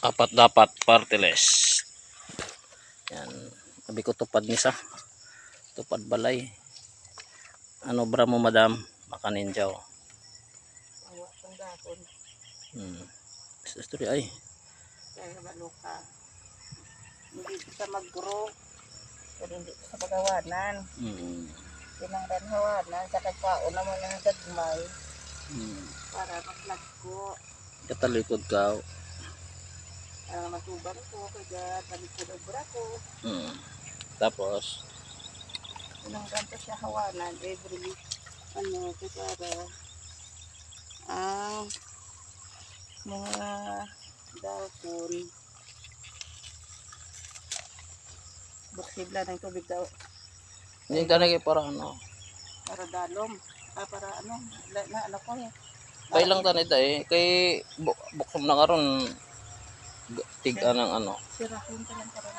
Apat dapat partiless. Yan. Sabi ko tupad ni sa. Tupad balay. Ano bra mo madam? Baka ninja oh. Awa pang dahon. Story ay. Kaya maluka. Hindi sa mag-grow. Pero hindi sa pagawanan. Pinangran hawanan sa kagkaon naman ng gagmay. Para maglagko. Katalikod ka. Para matubang ko. Kaya talikod ang brako. Tapos Pinangran ko siya hawanan. Every week. Para ang mga dahon. Buksibla ng tubig daw. hindi ka na para ano. Para dalom. Para ano. Na ano ko eh. Bailang tanid eh. Kay buksom na karon tiga ng ano. Sirahon ka lang para.